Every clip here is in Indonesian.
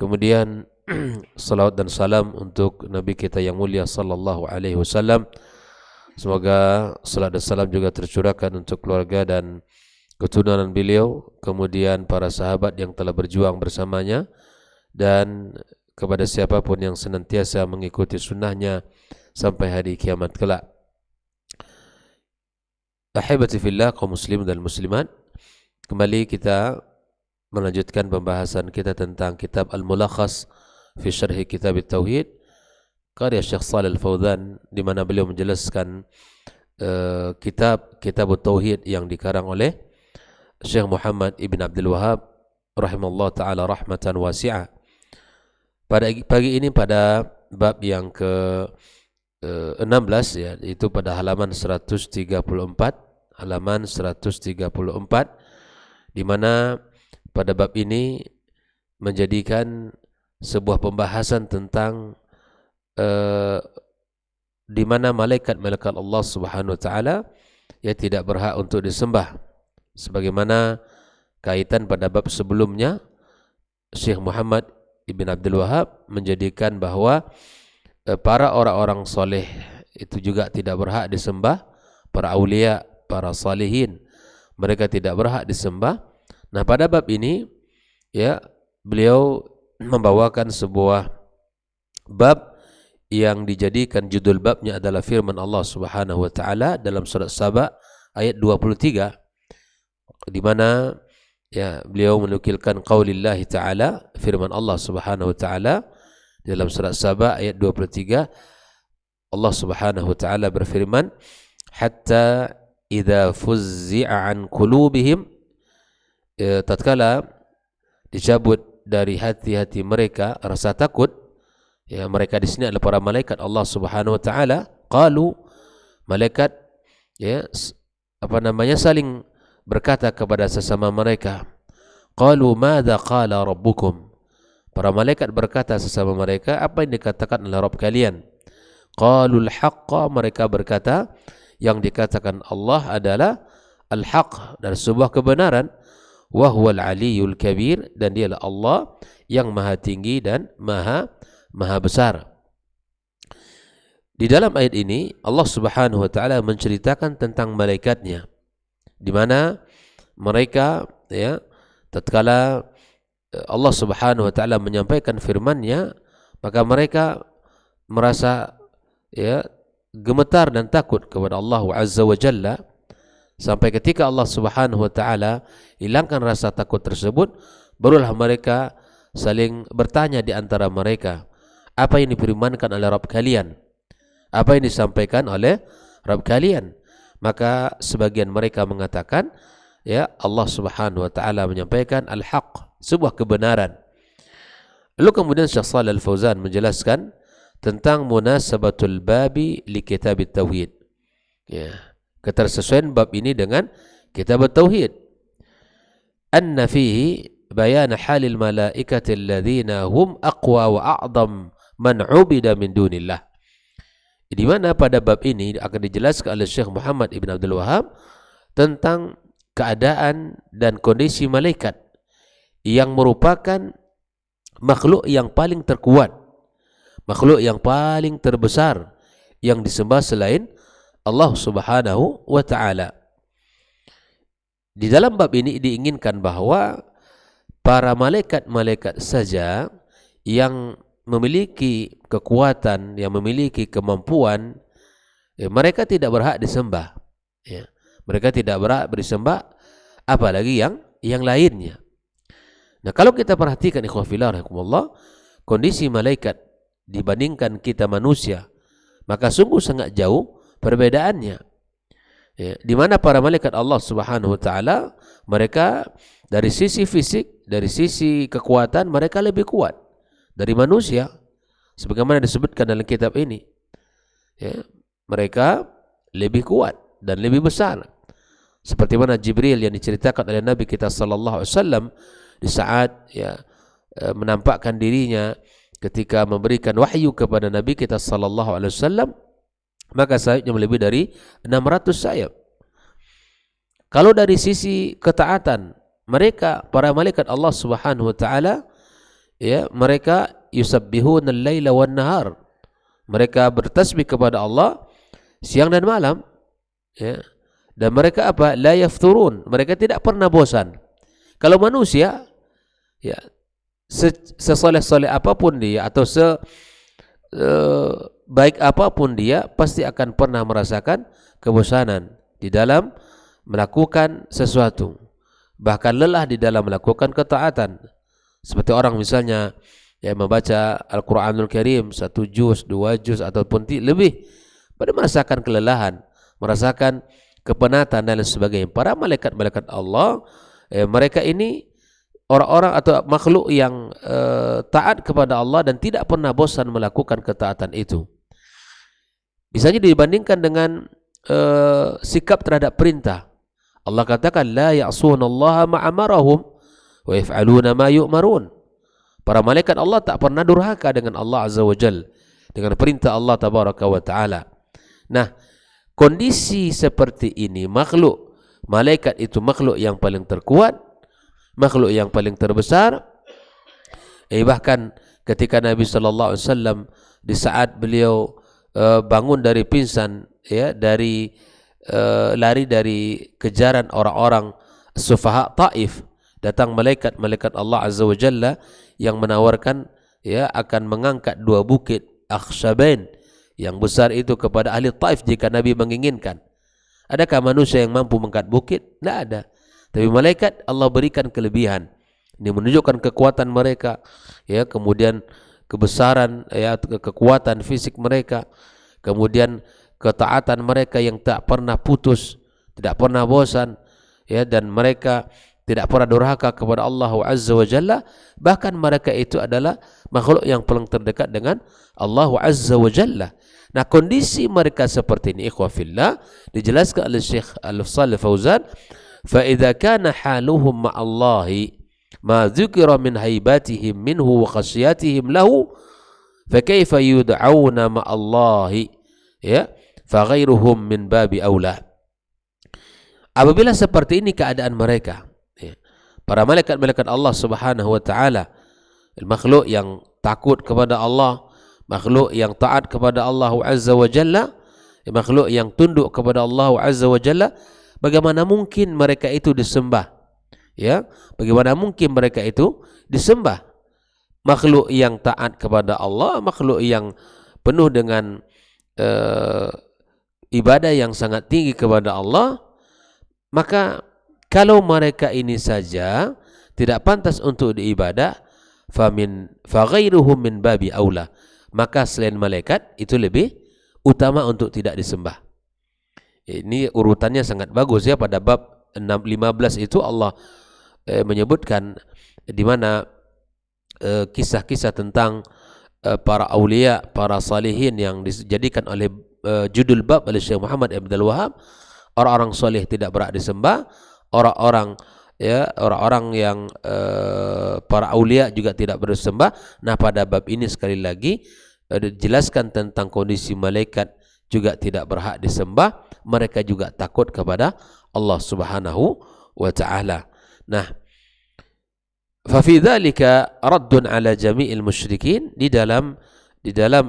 Kemudian salawat dan salam untuk Nabi kita yang mulia sallallahu alaihi wasallam. Semoga salat dan salam juga tercurahkan untuk keluarga dan keturunan beliau, kemudian para sahabat yang telah berjuang bersamanya, dan kepada siapapun yang senantiasa mengikuti sunnahnya sampai hari kiamat kelak. Ahibati fillah, kaum muslim dan muslimat, kembali kita melanjutkan pembahasan kita tentang kitab Al-Mulakhas fi Syarh Kitab At-Tauhid karya Syekh Shalih Al-Fauzan, di mana beliau menjelaskan kitab At-Tauhid yang dikarang oleh Syekh Muhammad Ibn Abdul Wahhab rahimallahu taala rahmatan wasi'ah. Pada pagi ini pada bab yang ke 16 ya, itu pada halaman 134, di mana pada bab ini menjadikan sebuah pembahasan tentang di mana malaikat-malaikat Allah Subhanahu wa taala ya tidak berhak untuk disembah, sebagaimana kaitan pada bab sebelumnya Syekh Muhammad Ibn Abdul Wahhab menjadikan bahwa para orang-orang soleh itu juga tidak berhak disembah, para aulia, para salihin, mereka tidak berhak disembah. Nah, pada bab ini ya beliau membawakan sebuah bab yang dijadikan judul babnya adalah firman Allah Subhanahu wa taala dalam surat Saba ayat 23, di mana ya beliau menukilkan qaulillahi taala, firman Allah Subhanahu wa taala dalam surat Saba ayat 23. Allah Subhanahu wa taala berfirman, hatta idza fuzzi'a an qulubihim, tatkala dicabut dari hati-hati mereka rasa takut, ya mereka di sini adalah para malaikat Allah Subhanahu wa taala, qalu, malaikat ya saling berkata kepada sesama mereka, qalu madza qala rabbukum, para malaikat berkata sesama mereka, apa yang dikatakan oleh Rabb kalian? Qalul haqqa, mereka berkata yang dikatakan Allah adalah al-haq, dan sebuah kebenaran, wa huwal aliyyul kabir, dan dialah Allah yang maha tinggi dan maha besar. Di dalam ayat ini Allah Subhanahu wa taala menceritakan tentang malaikatnya, di mana mereka ya tatkala Allah Subhanahu wa taala menyampaikan firman-Nya, maka mereka merasa ya gemetar dan takut kepada Allah Azza wa Jalla, sampai ketika Allah Subhanahu wa taala hilangkan rasa takut tersebut, barulah mereka saling bertanya di antara mereka, apa yang difirmankan oleh Rabb kalian? Apa yang disampaikan oleh Rabb kalian? Maka sebagian mereka mengatakan, ya Allah Subhanahu wa taala menyampaikan al-haq, sebuah kebenaran. Lalu kemudian Syekh Shalih Al-Fauzan menjelaskan tentang munasabatul babi li kitab at-tauhid. Ya, ketersesuaian bab ini dengan kitab at-tauhid. Anna fihi bayan halil malaikati alladhina hum aqwa wa a'dham man 'ubida min dunillah. Di mana pada bab ini akan dijelaskan oleh Syekh Muhammad Ibn Abdul Wahhab tentang keadaan dan kondisi malaikat yang merupakan makhluk yang paling terkuat, makhluk yang paling terbesar yang disembah selain Allah Subhanahu wa taala. Di dalam bab ini diinginkan bahwa para malaikat-malaikat saja yang memiliki kekuatan, yang memiliki kemampuan, mereka tidak berhak disembah. Ya, mereka tidak berhak disembah, apalagi yang lainnya. Nah, kalau kita perhatikan ikhwah fillah rahimakumullah, kondisi malaikat dibandingkan kita manusia, maka sungguh sangat jauh perbedaannya. Ya, di mana para malaikat Allah Subhanahu wa taala, mereka dari sisi fisik, dari sisi kekuatan mereka lebih kuat dari manusia, sebagaimana disebutkan dalam kitab ini. Ya, mereka lebih kuat dan lebih besar. Seperti mana Jibril yang diceritakan oleh Nabi kita sallallahu alaihi wasallam di saat ya menampakkan dirinya ketika memberikan wahyu kepada Nabi kita sallallahu alaihi wasallam, maka sayapnya melebihi dari 600 sayap. Kalau dari sisi ketaatan mereka, para malaikat Allah Subhanahu wa taala ya, mereka yusabbihuna al-laila wan nahar. Mereka bertasbih kepada Allah siang dan malam, ya. Dan mereka apa? La yafturun. Mereka tidak pernah bosan. Kalau manusia, ya, sesoleh-soleh apapun dia atau baik apapun dia, pasti akan pernah merasakan kebosanan di dalam melakukan sesuatu. Bahkan lelah di dalam melakukan ketaatan. Seperti orang misalnya yang membaca Al-Quranul Karim 1 juz, 2 juz ataupun lebih, pada merasakan kelelahan, merasakan kepenatan dan lain sebagainya. Para malaikat-malaikat Allah, mereka ini orang-orang atau makhluk yang taat kepada Allah dan tidak pernah bosan melakukan ketaatan itu. Misalnya dibandingkan dengan sikap terhadap perintah. Allah katakan la ya'sunallaha ma amarahum wa yaf'aluna ma yu'marun. Para malaikat Allah tak pernah durhaka dengan Allah Azza wa Jalla, dengan perintah Allah Tabaraka wa Ta'ala. Nah, kondisi seperti ini, malaikat itu makhluk yang paling terkuat, makhluk yang paling terbesar. Bahkan ketika Nabi sallallahu alaihi wasallam di saat beliau bangun dari pingsan, ya, dari lari dari kejaran orang-orang sufaha Taif, datang malaikat Allah Azza wa Jalla yang menawarkan, ya, akan mengangkat 2 bukit Akhshabain yang besar itu kepada ahli Taif jika Nabi menginginkan. Adakah manusia yang mampu mengangkat bukit? Tidak ada. Tapi malaikat Allah berikan kelebihan. Ini menunjukkan kekuatan mereka, ya, kemudian kebesaran, ya, kekuatan fisik mereka, kemudian ketaatan mereka yang tak pernah putus, tidak pernah bosan, ya, dan mereka tidak pernah durhaka kepada Allah Azza wa Jalla. Bahkan mereka itu adalah makhluk yang paling terdekat dengan Allah Azza wa Jalla. Nah, kondisi mereka seperti ini, ikhwah fillah, dijelaskan oleh Syekh Al-Shalih Fauzan, fa idza kana haluhum ma'allahi ma dzukira min haibatihim minhu wa khasyatihim lahu fa kaifa yud'auna ma'allahi, ya, fa ghairuhum min babi aula. Apabila seperti ini keadaan mereka, ya, para malaikat-malaikat Allah Subhanahu wa taala, makhluk yang takut kepada Allah, makhluk yang taat kepada Allah Azza wa Jalla, makhluk yang tunduk kepada Allah Azza wa Jalla, bagaimana mungkin mereka itu disembah? Ya, bagaimana mungkin mereka itu disembah? Makhluk yang taat kepada Allah, makhluk yang penuh dengan ibadah yang sangat tinggi kepada Allah, maka kalau mereka ini saja tidak pantas untuk diibadah, fa ghairuhum min babi aula, maka selain malaikat itu lebih utama untuk tidak disembah. Ini urutannya sangat bagus, ya. Pada bab 15 itu Allah menyebutkan di mana kisah-kisah tentang para aulia, para salihin yang dijadikan oleh judul bab oleh Syekh Muhammad Ibn Abdul Wahab. Orang-orang soleh tidak berhak disembah, orang-orang, ya, orang-orang yang para aulia juga tidak bersembah. Nah, pada bab ini sekali lagi dijelaskan tentang kondisi malaikat juga tidak berhak disembah, mereka juga takut kepada Allah Subhanahu wa taala. Nah, fa fi dzalika raddun ala jami'il musyrikin, di dalam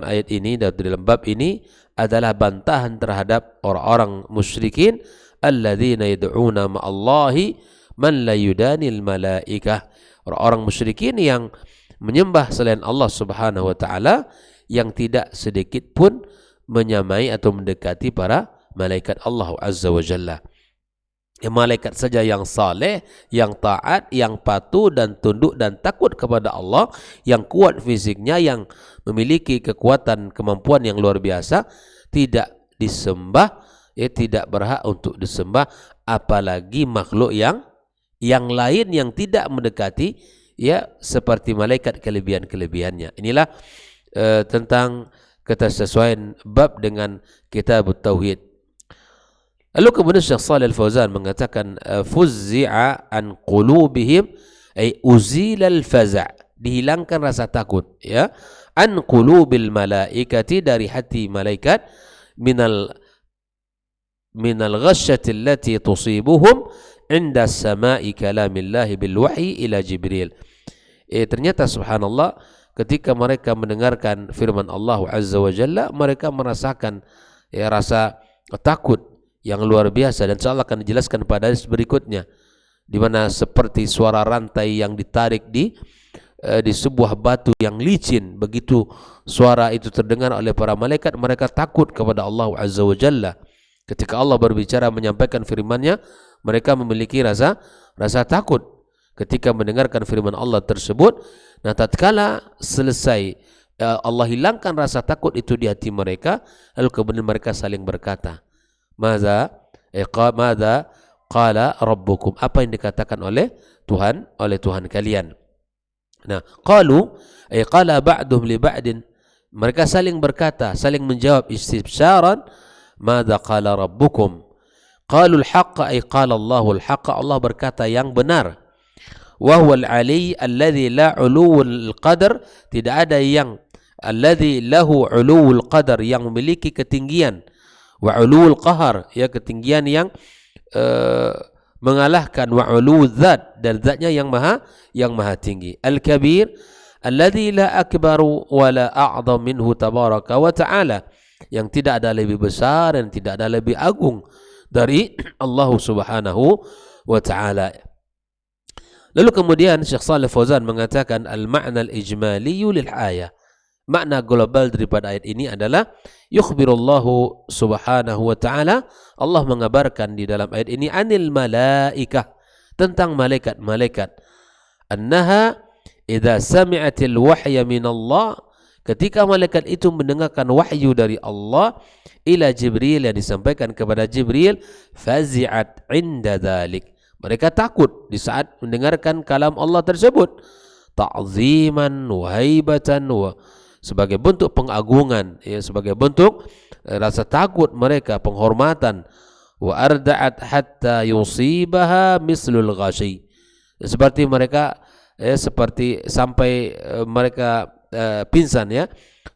ayat ini dan di dalam bab ini adalah bantahan terhadap orang-orang musyrikin alladzina yad'una ma'allahi man la yudanil malaikah, orang-orang musyrikin yang menyembah selain Allah Subhanahu wa taala, yang tidak sedikit pun menyamai atau mendekati para malaikat Allah Azza wa Jalla. Malaikat saja yang saleh, yang taat, yang patuh dan tunduk dan takut kepada Allah, yang kuat fisiknya, yang memiliki kekuatan kemampuan yang luar biasa, tidak disembah, ya, tidak berhak untuk disembah, apalagi makhluk yang lain yang tidak mendekati, ya, seperti malaikat kelebihan-kelebihannya. Inilah tentang ketersesuaian bab dengan kitab Tauhid. Lalu kemudian Syekh Shalih Al-Fauzan mengatakan fuzzi'a an qulubihim, ay uzila al-faza', dihilangkan rasa takut, ya, an qulubil malaikati, dari hati malaikat, minal ghasyati allati tusibuhum inda sama'i kalamillahi bil wahyi ila Jibril. ternyata subhanallah ketika mereka mendengarkan firman Allah Azza wa Jalla, mereka merasakan rasa takut yang luar biasa, dan insyaallah akan dijelaskan pada hadis berikutnya, di mana seperti suara rantai yang ditarik di sebuah batu yang licin. Begitu suara itu terdengar oleh para malaikat, mereka takut kepada Allah Azza wa Jalla. Ketika Allah berbicara menyampaikan firman-Nya, mereka memiliki rasa takut ketika mendengarkan firman Allah tersebut. Nah, tatkala selesai Allah hilangkan rasa takut itu di hati mereka, lalu kemudian mereka saling berkata, Madza qala rabbukum, apa yang dikatakan oleh Tuhan kalian. Nah, qala ba'duhum li ba'din, mereka saling berkata, saling menjawab istibsyaran, madza qala rabbukum, qalu al-haqqa qala Allahu al-haqqa, Allah berkata yang benar. Wa huwal ali alladhi la uluwul qadar, tidak ada yang alladhi lahu uluwul qadar, yang memiliki ketinggian, wa uluwul qahar, ya ketinggian yang mengalahkan, wa uluwul zat, dan zatnya yang maha tinggi. Al-kabir alladhi la akbaru wa la a'zam minhu tabaraka wa ta'ala, yang tidak ada lebih besar dan tidak ada lebih agung dari Allah Subhanahu wa ta'ala. Lalu kemudian Syekh Shalih Fauzan mengatakan al-ma'na al-ijmali lil ayah. Makna global daripada ayat ini adalah yukhbirullahu subhanahu wa ta'ala, Allah mengabarkan di dalam ayat ini anil malaikah, tentang malaikat-malaikat. Annaha idza sami'atil wahya min Allah, ketika malaikat itu mendengarkan wahyu dari Allah, ila Jibril, yang disampaikan kepada Jibril, fazi'at inda dhalik, mereka takut di saat mendengarkan kalam Allah tersebut, ta'ziman wa haibatan, wa sebagai bentuk pengagungan, ya, sebagai bentuk rasa takut mereka, penghormatan, wa arda'at hatta yusibaha mislul ghashi, seperti mereka seperti sampai mereka pingsan, ya.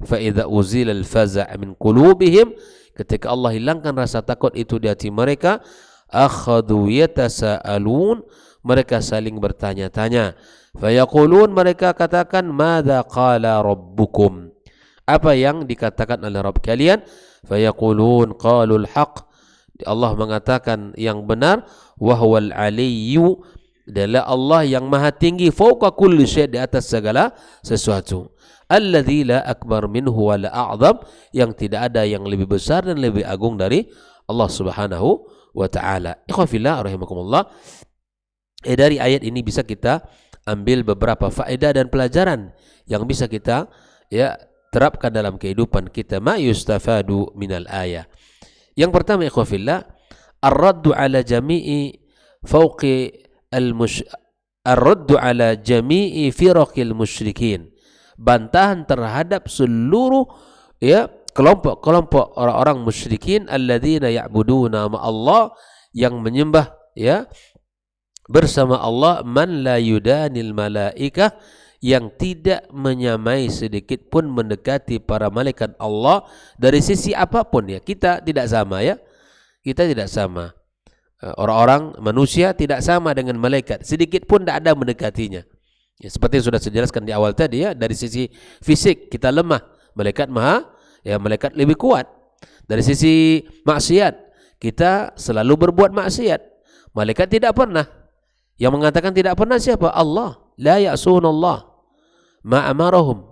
Fa idza uzila al-faza' min qulubihim, ketika Allah hilangkan rasa takut itu di hati mereka, akhadhu yatasaalun, mereka saling bertanya-tanya. Fayaqulun, mereka katakan, madza qala rabbukum, apa yang dikatakan oleh Rabb kalian. Fayaqulun qalul haq, Allah mengatakan yang benar, wa huwal aliyyu, adalah Allah yang maha tinggi, fauqa kulli syai', di atas segala sesuatu, alladzi la akbar minhu wa la a'zam, yang tidak ada yang lebih besar dan lebih agung dari Allah Subhanahu wa ta'ala. Ikhwafillah rahimakumullah, dari ayat ini bisa kita ambil beberapa faedah dan pelajaran yang bisa kita terapkan dalam kehidupan kita. Ma yustafadu minal ayah. Yang pertama, ikhwafillah, ar-raddu ala jami'i fawqi ar-raddu ala jami'i firaqil musyrikin, bantahan terhadap seluruh kelompok-kelompok orang-orang musyrikin, alladzina ya'buduna ma Allah, yang menyembah bersama Allah, man la yudanil malaikah, yang tidak menyamai sedikit pun mendekati para malaikat Allah dari sisi apapun, ya. Kita tidak sama, ya. Kita tidak sama. Orang-orang manusia tidak sama dengan malaikat, sedikit pun tidak ada mendekatinya. Ya, seperti yang sudah saya jelaskan di awal tadi, ya, dari sisi fisik kita lemah, malaikat malaikat lebih kuat. Dari sisi maksiat, kita selalu berbuat maksiat, malaikat tidak pernah. Yang mengatakan tidak pernah siapa? Allah. La ya'sunallah ma amarahum.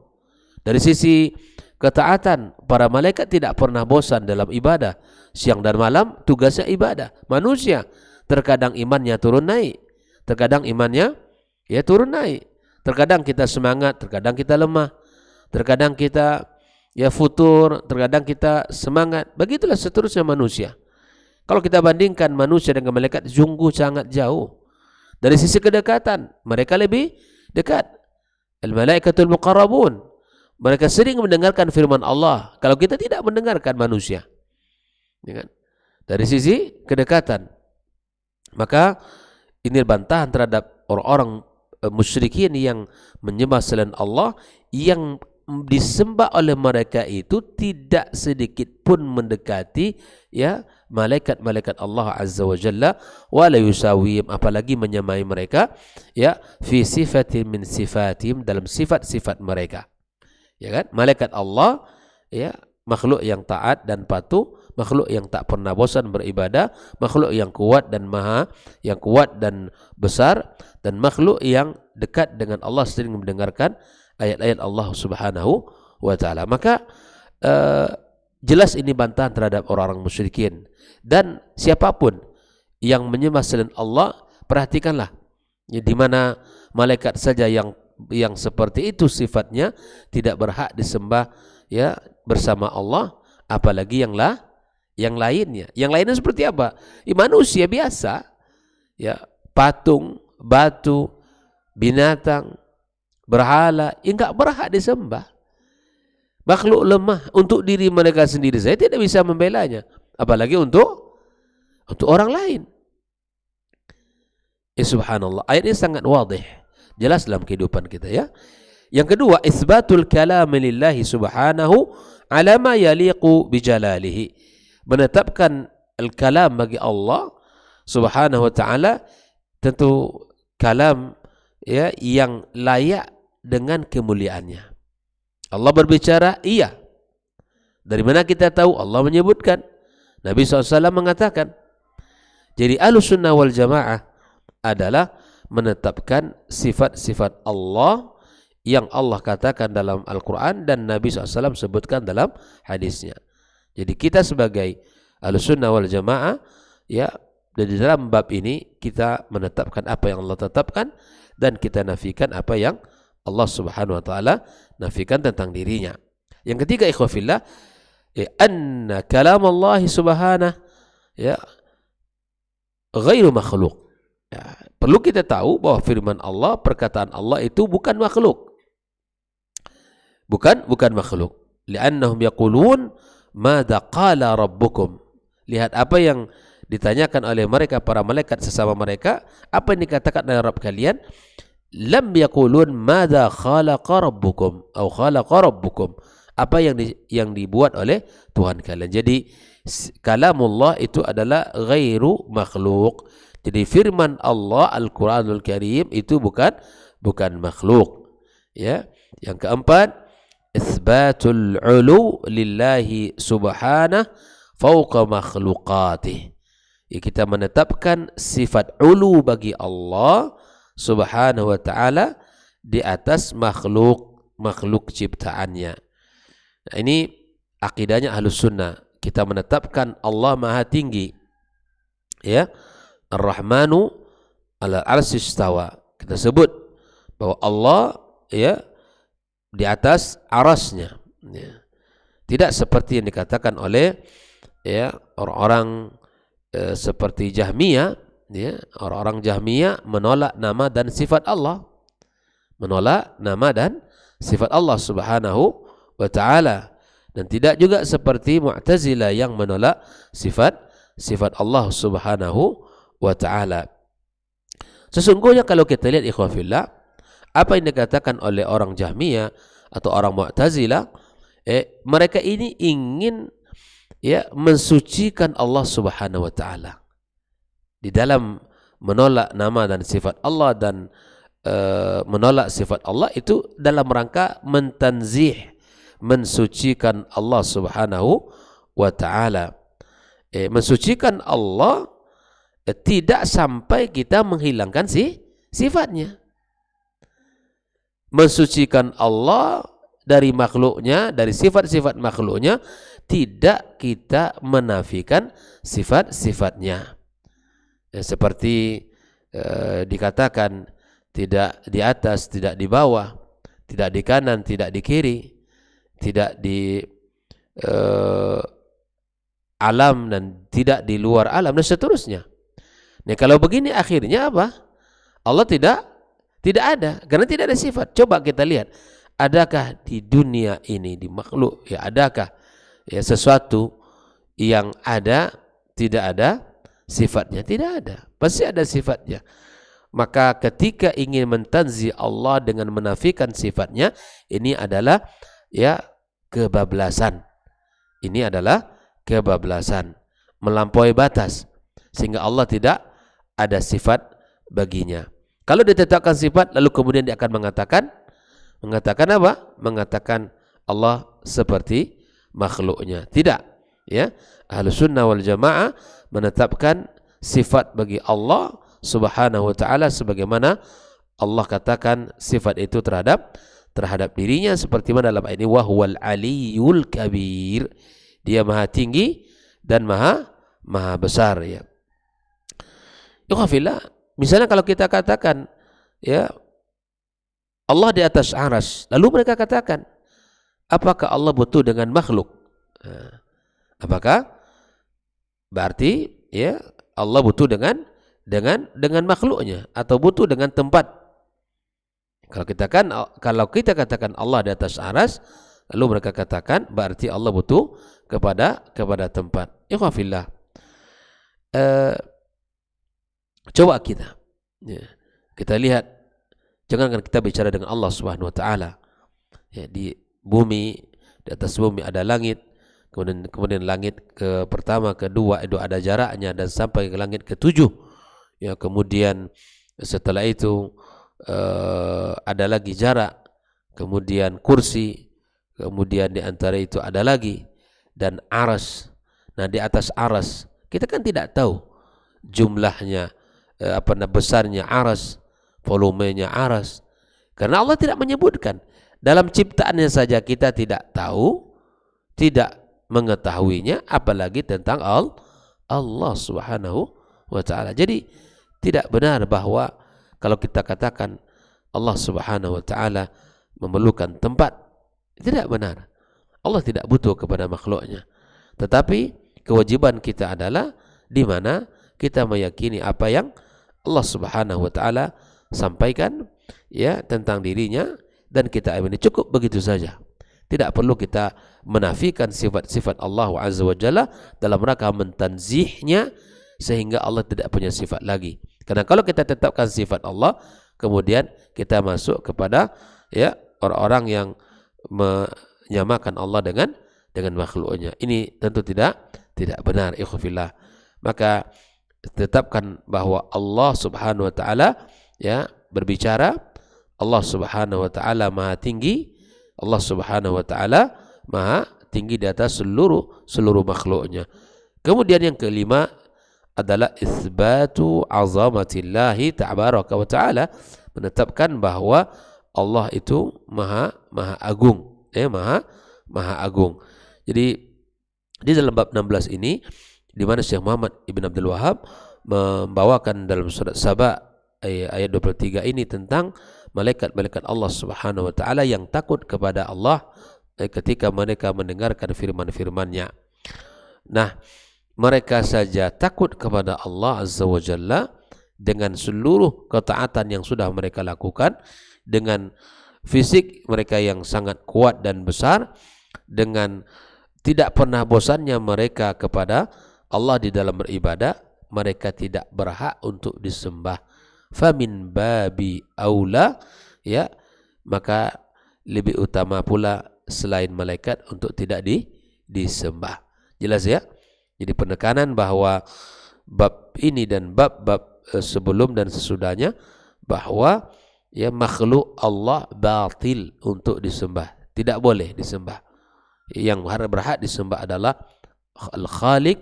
Dari sisi ketaatan, para malaikat tidak pernah bosan dalam ibadah, siang dan malam tugasnya ibadah. Manusia terkadang imannya turun naik, terkadang imannya turun naik, terkadang kita semangat, terkadang kita lemah, terkadang kita futur, terkadang kita semangat. Begitulah seterusnya manusia. Kalau kita bandingkan manusia dengan malaikat, sungguh sangat jauh. Dari sisi kedekatan, mereka lebih dekat. Al-malaikatul muqarrabun, mereka sering mendengarkan firman Allah, kalau kita tidak mendengarkan manusia. Dari sisi kedekatan, maka ini bantahan terhadap orang-orang musyrikin yang menyembah selain Allah, yang disembah oleh mereka itu tidak sedikit pun mendekati ya malaikat-malaikat Allah Azza wa Jalla, wala yusawim, apalagi menyamai mereka ya fi sifatin min sifatim, dalam sifat-sifat mereka. Ya kan? Malaikat Allah ya makhluk yang taat dan patuh, makhluk yang tak pernah bosan beribadah, makhluk yang kuat dan besar, dan makhluk yang dekat dengan Allah, sering mendengarkan ayat-ayat Allah Subhanahu wa taala. Maka jelas ini bantahan terhadap orang-orang musyrikin, dan siapapun yang menyembah selain Allah, perhatikanlah ya, di mana malaikat saja yang seperti itu sifatnya tidak berhak disembah ya bersama Allah, apalagi yang lainnya. Yang lainnya seperti apa? Ya, manusia biasa ya, patung, batu, binatang, berhala, enggak berhak disembah. Makhluk lemah, untuk diri mereka sendiri saya tidak bisa membelanya, apalagi untuk orang lain. Subhanallah, ayat ini sangat wadih, jelas dalam kehidupan kita ya. Yang kedua, isbatul kalam lillahi subhanahu ala ma yaliqu bijalalihi, menetapkan al-kalam bagi Allah Subhanahu wa taala, tentu kalam ya yang layak dengan kemuliaannya. Allah berbicara, iya. Dari mana kita tahu? Allah menyebutkan. Nabi SAW mengatakan. Jadi Ahlussunnah wal Jamaah adalah menetapkan sifat-sifat Allah yang Allah katakan dalam Al-Quran dan Nabi SAW sebutkan dalam hadisnya. Jadi kita sebagai Ahlussunnah wal Jamaah ya, di dalam bab ini kita menetapkan apa yang Allah tetapkan, dan kita nafikan apa yang Allah Subhanahu wa taala nafikan tentang dirinya. Yang ketiga, ikhwafillah, anna kalam Allah subhanahu ya ghairu makhluk. Ya, perlu kita tahu bahwa firman Allah, perkataan Allah itu bukan makhluk. Bukan makhluk. Li'annahum yaqulun madza qala rabbukum. Lihat apa yang ditanyakan oleh mereka, para malaikat sesama mereka, apa yang dikatakan oleh Rabb kalian? Lam yaqulun madza khalaqa rabbukum atau khalaqa rabbukum, apa yang dibuat oleh Tuhan kalian. Jadi kalamullah itu adalah ghairu makhluk. Jadi firman Allah Al-Quranul Karim itu bukan makhluk ya. Yang keempat, isbatul ulu lillahi subhanahu fawqa makhluqatih. Ya, kita menetapkan sifat ulu bagi Allah Subhanahu wa ta'ala di atas makhluk ciptaannya. Nah, ini akidahnya Ahlus Sunnah. Kita menetapkan Allah Maha Tinggi ya, Ar-Rahmanu 'alal 'arsy istawa. Kita sebut bahwa Allah ya di atas arasnya ya. Tidak seperti yang dikatakan oleh ya orang-orang seperti Jahmiyah ya. Orang-orang Jahmiyah menolak nama dan sifat Allah, menolak nama dan sifat Allah Subhanahu wa ta'ala, dan tidak juga seperti Mu'tazilah yang menolak sifat Allah Subhanahu wa ta'ala. Sesungguhnya kalau kita lihat ikhwafillah, apa yang dikatakan oleh orang Jahmiyah atau orang Mu'tazilah, mereka ini ingin ya mensucikan Allah Subhanahu wa ta'ala. Di dalam menolak nama dan sifat Allah dan menolak sifat Allah itu dalam rangka mentanzih, mensucikan Allah Subhanahu wa ta'ala. Mensucikan Allah tidak sampai kita menghilangkan sifatnya. Mensucikan Allah dari makhluknya, dari sifat-sifat makhluknya, tidak kita menafikan sifat-sifatnya. Seperti dikatakan tidak di atas, tidak di bawah, tidak di kanan, tidak di kiri, tidak di alam dan tidak di luar alam, dan seterusnya. Nah, kalau begini akhirnya apa? Allah tidak ada, karena tidak ada sifat. Coba kita lihat, adakah di dunia ini, di makhluk ya, adakah ya sesuatu yang ada tidak ada sifatnya? Tidak ada, pasti ada sifatnya. Maka ketika ingin mentanzih Allah dengan menafikan sifatnya, ini adalah ya kebablasan. Ini adalah kebablasan, melampaui batas, sehingga Allah tidak ada sifat baginya. Kalau ditetapkan sifat, lalu kemudian dia akan mengatakan apa? Mengatakan Allah seperti makhluknya. Tidak. Ya, Ahlus Sunnah wal Jamaah menetapkan sifat bagi Allah Subhanahu wa taala sebagaimana Allah katakan sifat itu terhadap dirinya, seperti mana dalam ayat ini, wa huwal aliyul kabir. Dia maha tinggi dan maha besar, ya. Yukhafillah, misalnya kalau kita katakan, ya, Allah di atas arsy, lalu mereka katakan, apakah Allah butuh dengan makhluk? Apakah berarti, ya, Allah butuh dengan makhluknya atau butuh dengan tempat? Kalau kita katakan Allah di atas arsy, lalu mereka katakan berarti Allah butuh kepada tempat. Ikhwafillah, coba kita lihat, jangan kita bicara dengan Allah Subhanahu wa taala. Ya, di atas bumi ada langit, kemudian langit ke pertama, kedua itu ada jaraknya dan sampai ke langit ketujuh. Ya, kemudian setelah itu ada lagi jarak, kemudian kursi, kemudian di antara itu ada lagi, dan arsy. Nah, di atas arsy kita kan tidak tahu jumlahnya, besarnya arsy, volumenya arsy, karena Allah tidak menyebutkan. Dalam ciptaannya saja kita tidak tahu, tidak mengetahuinya, apalagi tentang Allah Subhanahu wa taala. Jadi tidak benar bahwa kalau kita katakan Allah Subhanahu wa taala memerlukan tempat, tidak benar. Allah tidak butuh kepada makhluknya. Tetapi kewajiban kita adalah di mana kita meyakini apa yang Allah Subhanahu wa taala sampaikan, ya, tentang dirinya, dan kita amini, cukup begitu saja. Tidak perlu kita menafikan sifat-sifat Allah Azza wa Jalla dalam rangka mentanzihnya sehingga Allah tidak punya sifat lagi. Karena kalau kita tetapkan sifat Allah, kemudian kita masuk kepada, ya, orang-orang yang menyamakan Allah dengan makhluknya. Ini tentu tidak benar, ikhwafillah. Maka tetapkan bahwa Allah Subhanahu wa taala, ya, berbicara. Allah Subhanahu wa taala maha tinggi. Allah Subhanahu wa taala maha tinggi di atas seluruh makhluknya. Kemudian yang kelima adalah isbatu azamatillahi tabaraka wa taala, menetapkan bahwa Allah itu maha agung, maha agung. Jadi di dalam bab 16 ini, di mana Syekh Muhammad Ibn Abdul Wahhab membawakan dalam surat Saba ayat 23 ini tentang malaikat-malaikat Allah Subhanahu wa taala yang takut kepada Allah ketika mereka mendengarkan firman-firman-Nya. Nah, mereka saja takut kepada Allah Azza wa Jalla dengan seluruh ketaatan yang sudah mereka lakukan, dengan fisik mereka yang sangat kuat dan besar, dengan tidak pernah bosannya mereka kepada Allah di dalam beribadah. Mereka tidak berhak untuk disembah. Famin babi aula, ya, maka lebih utama pula selain malaikat untuk tidak disembah. Jelas, ya? Jadi penekanan bahwa bab ini dan bab-bab sebelum dan sesudahnya, bahwa, ya, makhluk Allah batil untuk disembah, tidak boleh disembah. Yang berhak disembah adalah Al-Khaliq,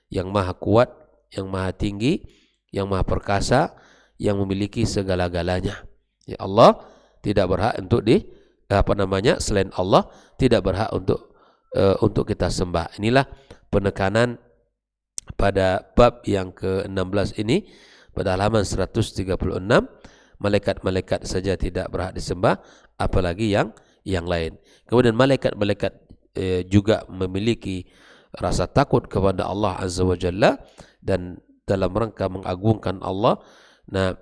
yang maha kuat, yang maha tinggi, yang maha perkasa, yang memiliki segala-galanya. Ya, Allah tidak berhak untuk selain Allah tidak berhak untuk kita sembah. Inilah penekanan pada bab yang ke-16 ini pada halaman 136. Malaikat-malaikat saja tidak berhak disembah, apalagi yang lain. Kemudian malaikat-malaikat juga memiliki rasa takut kepada Allah Azza wa Jalla, dan dalam rangka mengagungkan Allah. Nah,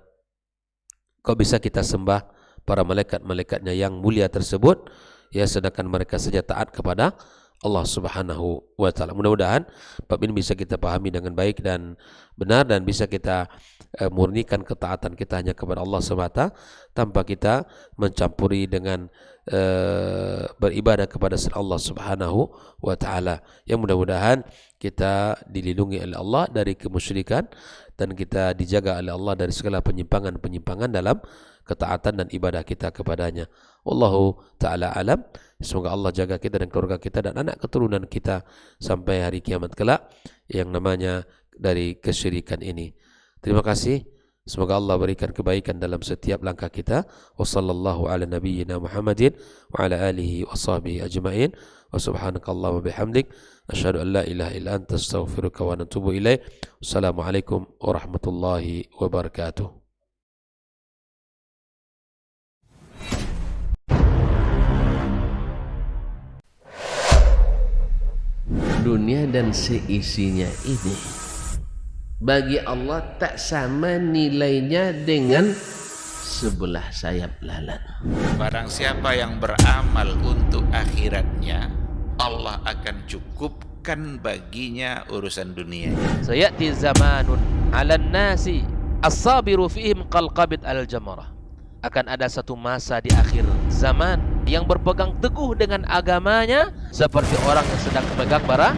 kok bisa kita sembah para malaikat-malaikatnya yang mulia tersebut, ya, sedangkan mereka saja taat kepada Allah Subhanahu wa taala. Mudah-mudahan bab ini bisa kita pahami dengan baik dan benar, dan bisa kita murnikan ketaatan kita hanya kepada Allah semata, tanpa kita mencampuri dengan beribadah kepada selain Allah Subhanahu wa taala. Yang mudah-mudahan kita dilindungi oleh Allah dari kemusyrikan dan kita dijaga oleh Allah dari segala penyimpangan-penyimpangan dalam ketaatan dan ibadah kita kepadanya. Wallahu taala alam. Semoga Allah jaga kita dan keluarga kita dan anak keturunan kita sampai hari kiamat kelak yang namanya dari kesyirikan ini. Terima kasih. Semoga Allah berikan kebaikan dalam setiap langkah kita. Wa sallallahu ala nabiyyina Muhammadin wa ala alihi wa sahbihi ajma'in. Wa subhanakallahumma bihamdik asyhadu an la ilaha illa anta astaghfiruka wa atubu ilaik. Wassalamualaikum warahmatullahi wabarakatuh. Dunia dan seisinya ini bagi Allah tak sama nilainya dengan sebelah sayap lalat. Barang siapa yang beramal untuk akhiratnya, Allah akan cukupkan baginya urusan dunia. Sayati zamanun 'alan nasi as-sabiru fihim qalqabit al-jamarah. Akan ada satu masa di akhir zaman yang berpegang teguh dengan agamanya seperti orang yang sedang memegang bara